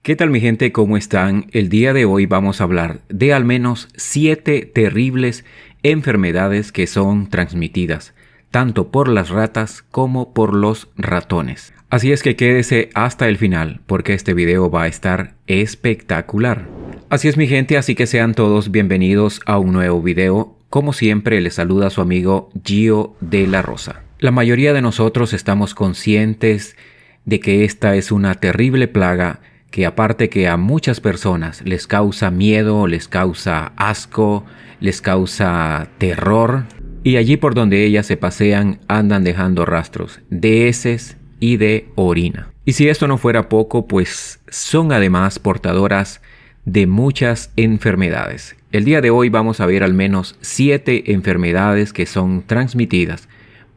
¿Qué tal mi gente? ¿Cómo están? El día de hoy vamos a hablar de al menos 7 terribles enfermedades que son transmitidas, tanto por las ratas como por los ratones. Así es que quédese hasta el final, porque este video va a estar espectacular. Así es mi gente, así que sean todos bienvenidos a un nuevo video. Como siempre, les saluda su amigo Gio de la Rosa. La mayoría de nosotros estamos conscientes de que esta es una terrible plaga que aparte que a muchas personas les causa miedo, les causa asco, les causa terror, y allí por donde ellas se pasean andan dejando rastros de heces y de orina. Y si esto no fuera poco, pues son además portadoras de muchas enfermedades. El día de hoy vamos a ver al menos 7 enfermedades que son transmitidas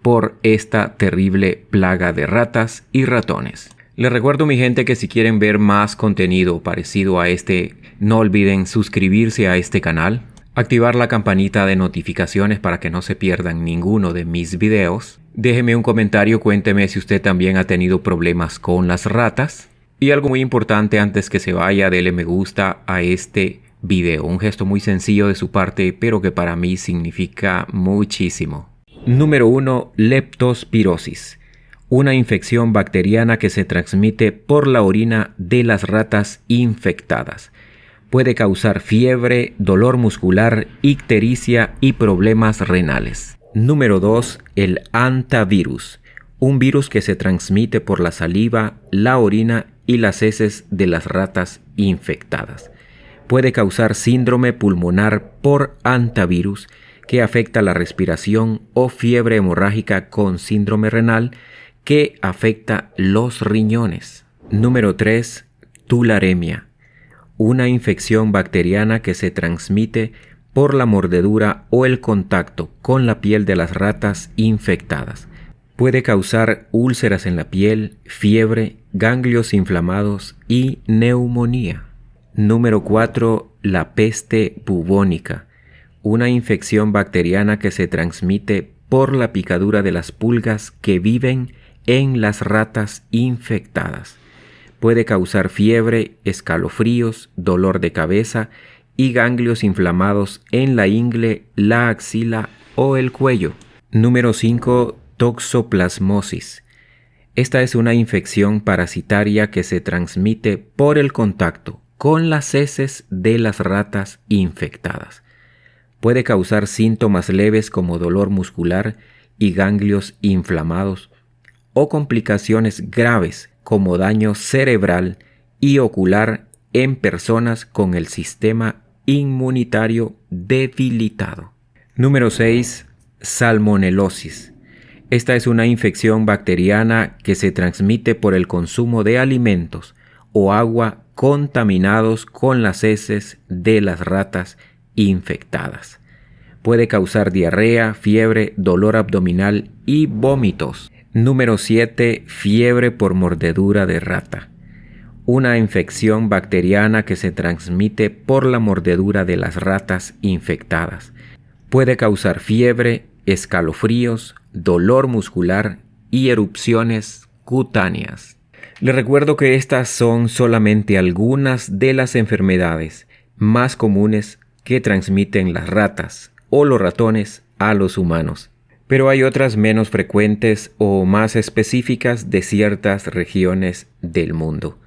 por esta terrible plaga de ratas y ratones. Les recuerdo mi gente que si quieren ver más contenido parecido a este, no olviden suscribirse a este canal, activar la campanita de notificaciones para que no se pierdan ninguno de mis videos. Déjeme un comentario, cuénteme si usted también ha tenido problemas con las ratas. Y algo muy importante antes que se vaya, dele me gusta a este video. Un gesto muy sencillo de su parte, pero que para mí significa muchísimo. Número 1. Leptospirosis. Una infección bacteriana que se transmite por la orina de las ratas infectadas. Puede causar fiebre, dolor muscular, ictericia y problemas renales. Número 2. El hantavirus. Un virus que se transmite por la saliva, la orina y las heces de las ratas infectadas. Puede causar síndrome pulmonar por hantavirus que afecta la respiración o fiebre hemorrágica con síndrome renal que afecta los riñones. Número 3. Tularemia. Una infección bacteriana que se transmite por la mordedura o el contacto con la piel de las ratas infectadas. Puede causar úlceras en la piel, fiebre, ganglios inflamados y neumonía. Número 4. La peste bubónica. Una infección bacteriana que se transmite por la picadura de las pulgas que viven en las ratas infectadas. Puede causar fiebre, escalofríos, dolor de cabeza y ganglios inflamados en la ingle, la axila o el cuello. Número 5. Toxoplasmosis. Esta es una infección parasitaria que se transmite por el contacto con las heces de las ratas infectadas. Puede causar síntomas leves como dolor muscular y ganglios inflamados, o complicaciones graves como daño cerebral y ocular en personas con el sistema inmunitario debilitado. Número 6. Salmonelosis. Esta es una infección bacteriana que se transmite por el consumo de alimentos o agua contaminados con las heces de las ratas infectadas. Puede causar diarrea, fiebre, dolor abdominal y vómitos. Número 7. Fiebre por mordedura de rata. Una infección bacteriana que se transmite por la mordedura de las ratas infectadas. Puede causar fiebre, escalofríos, dolor muscular y erupciones cutáneas. Les recuerdo que estas son solamente algunas de las enfermedades más comunes que transmiten las ratas o los ratones a los humanos. Pero hay otras menos frecuentes o más específicas de ciertas regiones del mundo.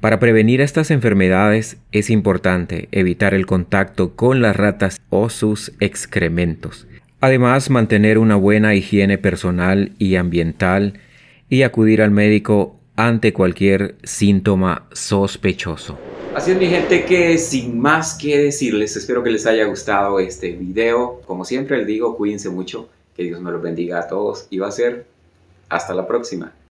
Para prevenir estas enfermedades es importante evitar el contacto con las ratas o sus excrementos. Además, mantener una buena higiene personal y ambiental y acudir al médico ante cualquier síntoma sospechoso. Así es mi gente, que sin más que decirles, espero que les haya gustado este video. Como siempre les digo, cuídense mucho. Que Dios me los bendiga a todos y va a ser hasta la próxima.